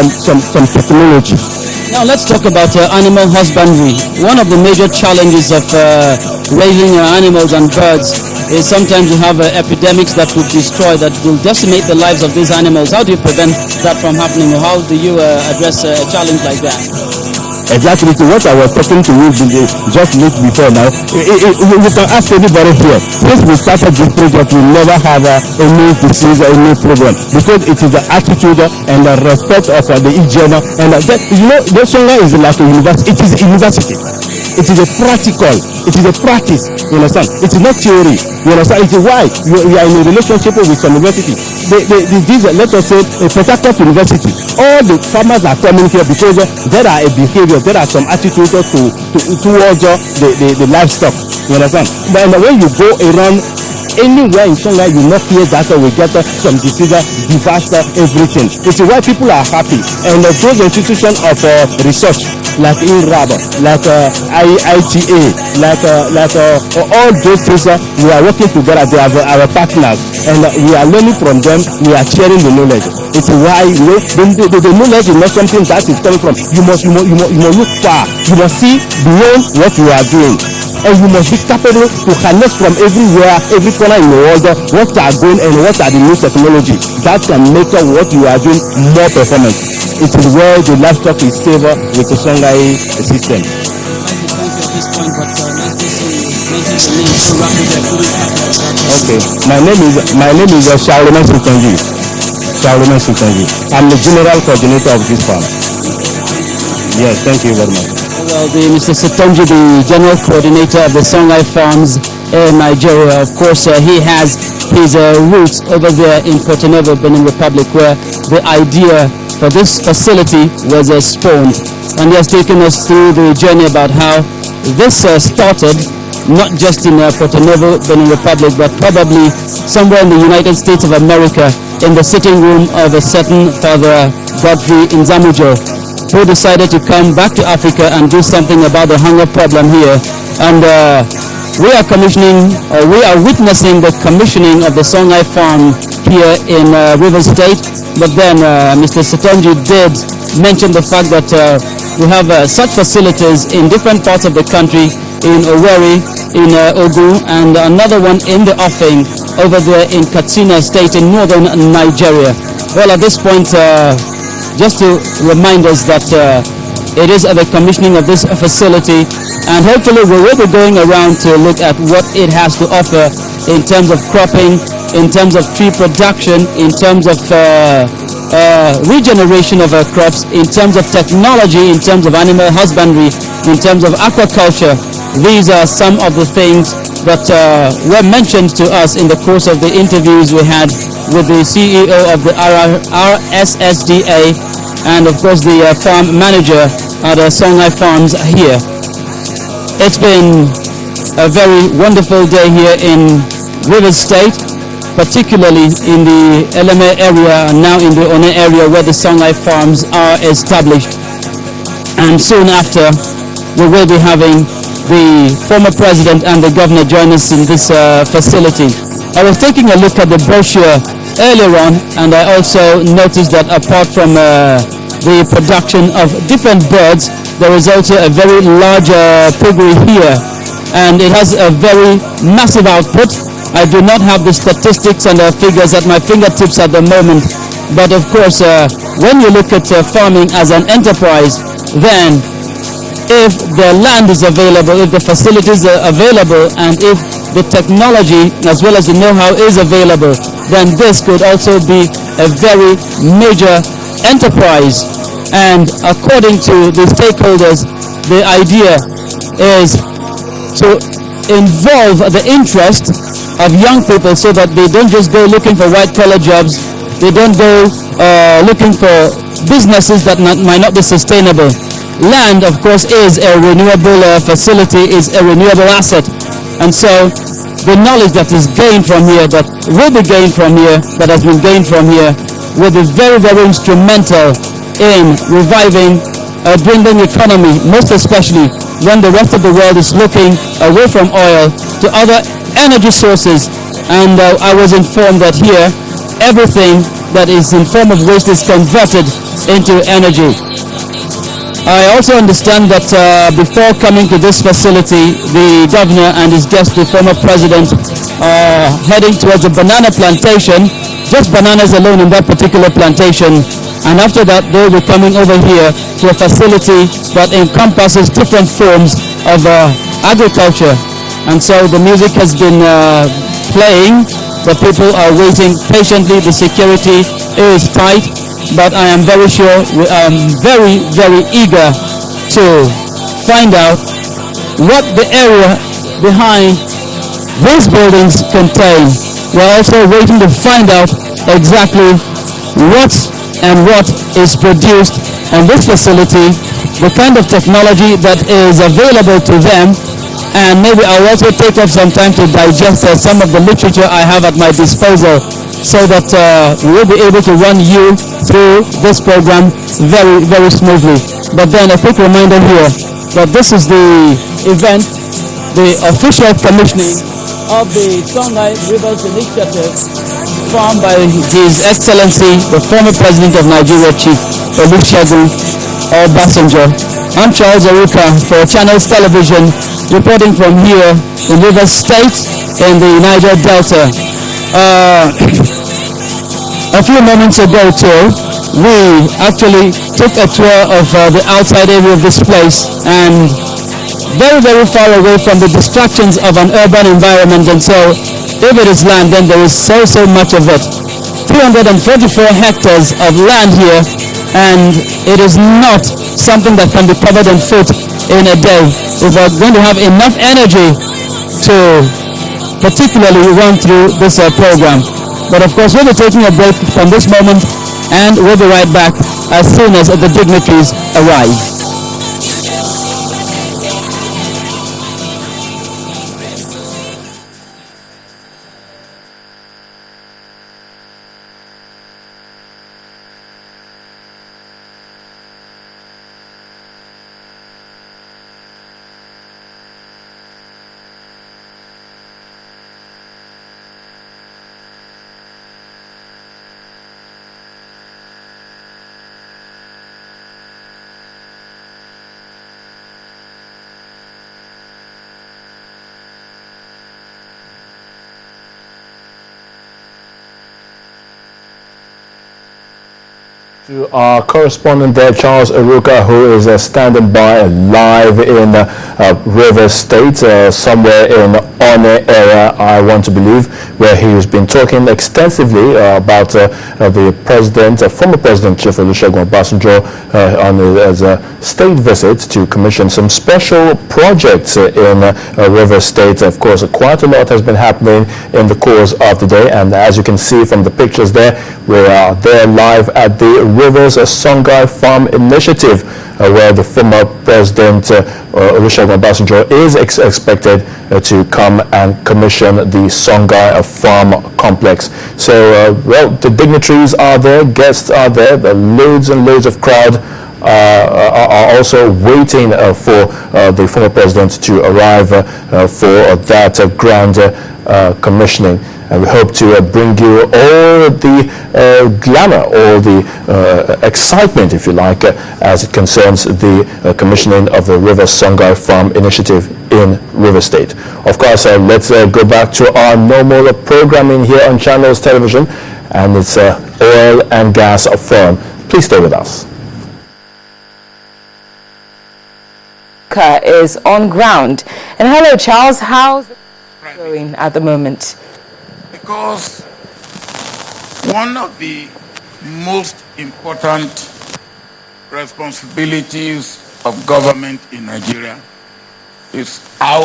some technology. Now let's talk about animal husbandry. One of the major challenges of raising animals and birds is sometimes you have epidemics that will destroy, that will decimate the lives of these animals. How do you prevent that from happening, or how do you address a challenge like that? Exactly to what I was talking to you just before now. You can ask anybody here. Since we started this project, we never have any disease or any problem, because it is the attitude and the respect of the hygiene. And the Songa is like a university. It is a university. It is a practical. It is a practice. You understand? It is not theory. You understand? It is why you are in a relationship with some university. Let us say a Port University. All the farmers are coming here because there are a behavior, there are some attitudes towards the livestock. You understand? But when you go around anywhere in Songa, you not hear that we get some disease, disaster, everything. It is why people are happy. And those institutions of research, like INRAB, like IITA, like all those things, we are working together. They are our partners, and we are learning from them. We are sharing the knowledge. It's why the knowledge is not something that is coming from. You must look far. You must see beyond what you are doing. And you must be capable to harness from everywhere, every corner in the world, what are going and what are the new technology that can make what you are doing more performant. It is where the livestock is safer with the Songhai system. Okay, my name is Charlemagne Sutanji. I'm the general coordinator of this farm. Yes, thank you very much. Well, Mr. Sitonji, the general coordinator of the Songhai farms in Nigeria, of course, he has his roots over there in Porto Novo, Benin Republic, where the idea for this facility was spawned. And he has taken us through the journey about how this started, not just in Porto Novo, Benin Republic, but probably somewhere in the United States of America, in the sitting room of a certain Father Godfrey Nzamujo, who decided to come back to Africa and do something about the hunger problem here. And we are witnessing the commissioning of the Songhai farm here in River State. But then Mr. Sitonji did mention the fact that we have such facilities in different parts of the country, in Owerri, in Ogun, and another one in the offing over there in Katsina State in northern Nigeria. Well, at this point, just to remind us that it is at the commissioning of this facility, and hopefully we will be going around to look at what it has to offer in terms of cropping, in terms of tree production, in terms of regeneration of our crops, in terms of technology, in terms of animal husbandry, in terms of aquaculture. These are some of the things that were mentioned to us in the course of the interviews we had with the CEO of the RSSDA and of course the farm manager at Songhai Farms here. It's been a very wonderful day here in Rivers State, particularly in the Eleme area and now in the One area where the Songhai Farms are established. And soon after, we will be having the former president and the governor join us in this facility. I was taking a look at the brochure earlier on, and I also noticed that apart from the production of different birds, there is also a very large piggery here, and it has a very massive output. I do not have the statistics and the figures at my fingertips at the moment, but of course when you look at farming as an enterprise, then if the land is available, if the facilities are available, and if the technology as well as the know-how is available, then this could also be a very major enterprise. And according to the stakeholders, the idea is to involve the interest of young people so that they don't just go looking for white-collar jobs, they don't go looking for businesses that might not be sustainable. Land, of course, is a renewable facility, is a renewable asset. And so the knowledge that is gained from here, that will be gained from here, that has been gained from here, will be very, very instrumental in reviving a dwindling economy, most especially when the rest of the world is looking away from oil to other energy sources. And I was informed that here everything that is in form of waste is converted into energy. I also understand that before coming to this facility, the governor and his guest, the former president, are heading towards a banana plantation, just bananas alone in that particular plantation. And after that, they'll be coming over here to a facility that encompasses different forms of agriculture. And so the music has been playing. The people are waiting patiently. The security is tight. But I am very sure, I am very, very eager to find out what the area behind these buildings contain. We're also waiting to find out exactly what is produced in this facility, the kind of technology that is available to them, and maybe I'll also take up some time to digest some of the literature I have at my disposal, so that we will be able to run you through this program very, very smoothly. But then a quick reminder here that this is the event, the official commissioning of the Songhai Rivers Initiative formed by His Excellency, the former President of Nigeria, Chief Olusegun Obasanjo. I'm Charles Aruka for Channels Television, reporting from here in Rivers State in the Niger Delta. A few moments ago too, we actually took a tour of the outside area of this place, and very, very far away from the distractions of an urban environment. And so if it is land, then there is so much of it. 344 hectares of land here, and it is not something that can be covered on foot in a day. If we're going to have enough energy to particularly run through this program. But of course, we'll be taking a break from this moment, and we'll be right back as soon as the dignitaries arrive. To our correspondent there, Charles Aruka, who is standing by live in Rivers State, somewhere in One area, I want to believe, where he has been talking extensively about the president, former President Chief Olusegun Obasanjo, on his state visit to commission some special projects in Rivers State. Of course, quite a lot has been happening in the course of the day, and as you can see from the pictures there, we are there live at the Rivers Songhai Farm Initiative, where the former President Olusegun Obasanjo is expected to come and commission the Songhai Farm Complex. So, well, the dignitaries are there, guests are there, the loads and loads of crowd are also waiting for the former president to arrive for that grand commissioning. And we hope to bring you all the glamour, all the excitement, if you like, as it concerns the commissioning of the River Songhai Farm Initiative in River State. Of course, let's go back to our normal programming here on Channels Television, and it's Oil and Gas Forum. Please stay with us. Is on ground. And hello, Charles, how's it going at the moment? Because one of the most important responsibilities of government in Nigeria is how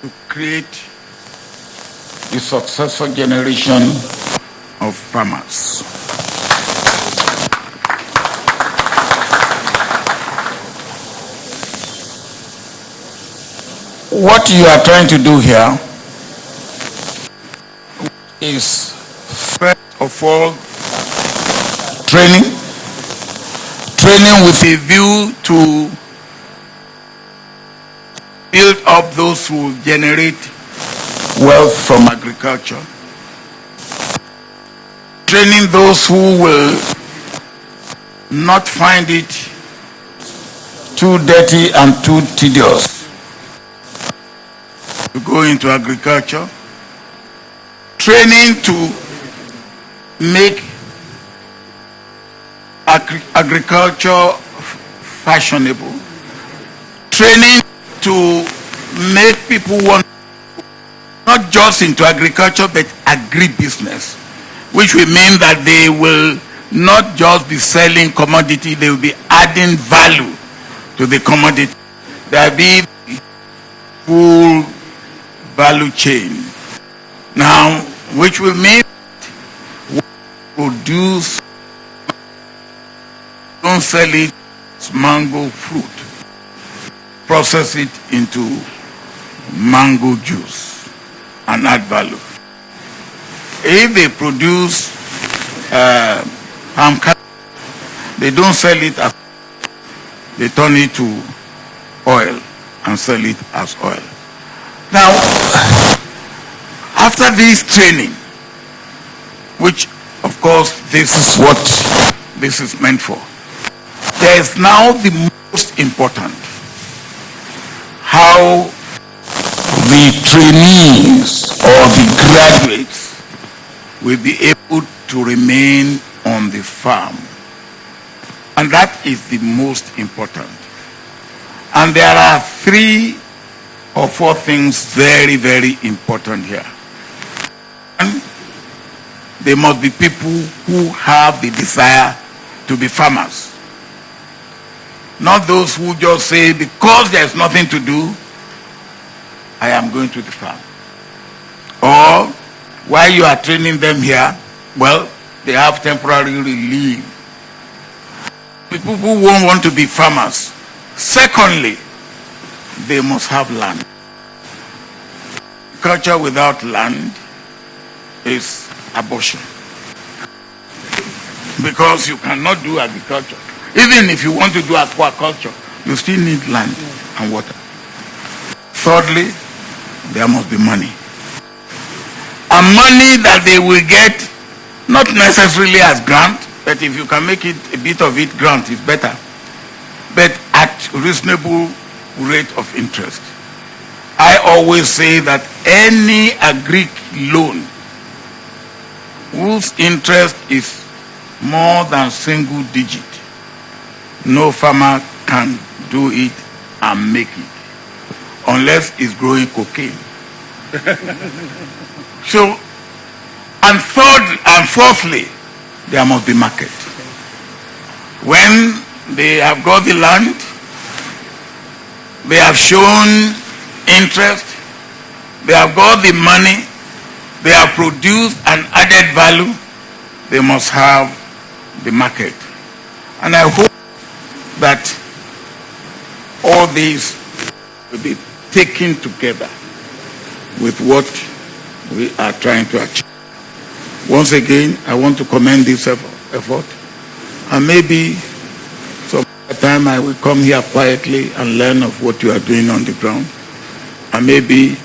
to create the successful generation of farmers. What you are trying to do here is, first of all, training with a view to build up those who generate wealth from agriculture, training those who will not find it too dirty and too tedious to go into agriculture, training to make agriculture fashionable, training to make people want not just into agriculture but agribusiness, which will mean that they will not just be selling commodity, they will be adding value to the commodity. There will be full value chain. Now, which will mean produce, don't sell it as mango fruit, process it into mango juice and add value. If they produce palm kernel, they don't sell it as, they turn it to oil and sell it as oil. Now, after this training, which of course this is what this is meant for, there is now the most important, how the trainees or the graduates will be able to remain on the farm. And that is the most important. And there are 3 or 4 things very, very important here. And they must be people who have the desire to be farmers. Not those who just say, because there's nothing to do, I am going to the farm. Or, while you are training them here, well, they have temporary relief. People who won't want to be farmers. Secondly, they must have land. Culture without land is abortion. Because you cannot do agriculture. Even if you want to do aquaculture, you still need land and water. Thirdly, there must be money. And money that they will get, not necessarily as grant, but if you can make it a bit of it grant, is better. But at reasonable rate of interest. I always say that any agric loan whose interest is more than single digit, no farmer can do it and make it, unless it's growing cocaine. So, and third and fourthly, there must be market. When they have got the land, they have shown interest, they have got the money, they have produced an added value, they must have the market. And I hope that all these will be taken together with what we are trying to achieve. Once again, I want to commend this effort, and maybe some time I will come here quietly and learn of what you are doing on the ground, and maybe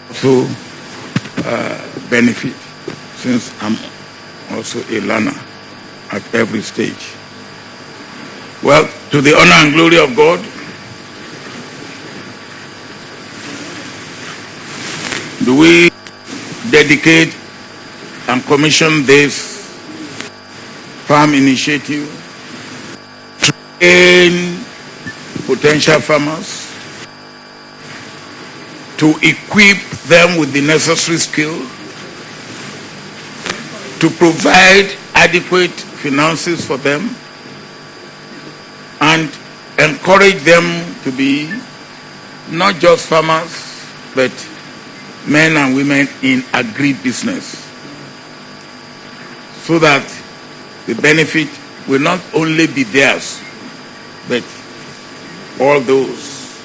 also benefit, since I'm also a learner at every stage. Well, to the honor and glory of God, do we dedicate and commission this farm initiative to train potential farmers, to equip them with the necessary skill, to provide adequate finances for them, and encourage them to be not just farmers, but men and women in agribusiness, so that the benefit will not only be theirs, but all those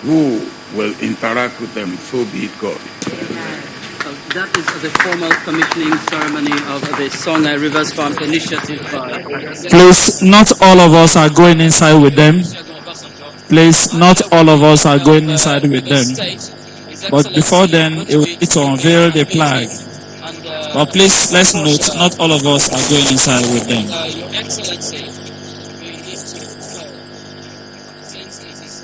who will interact with them, so be it God. So that is the formal commissioning ceremony of the Songhai Rivers Farm Initiative. Please, not all of us are going inside with them. Please, not all of us are going inside with them. But before then, it will need to unveil the flag. But please, let's note, not all of us are going inside with them. Your Excellency, we need to since it is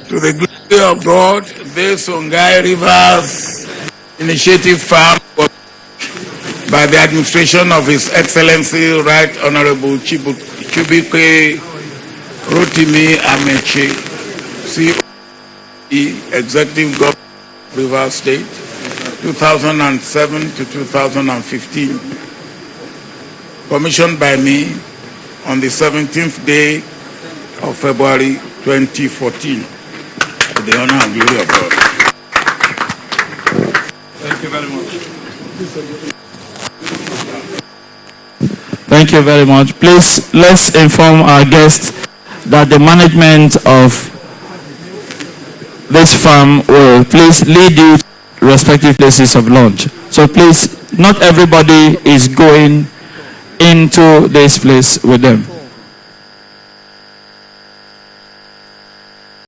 To the glory of God, this Songhai Rivers Initiative Farm was by the administration of His Excellency Right Honorable Chibike Rotimi Amechi, CEO, Executive Governor of Rivers State, 2007 to 2015, commissioned by me on the 17th day of February 2014. To the honor and glory of God. Thank you very much. Thank you very much. Please, let's inform our guests that the management of this farm will please lead you to respective places of lunch. So please, not everybody is going into this place with them.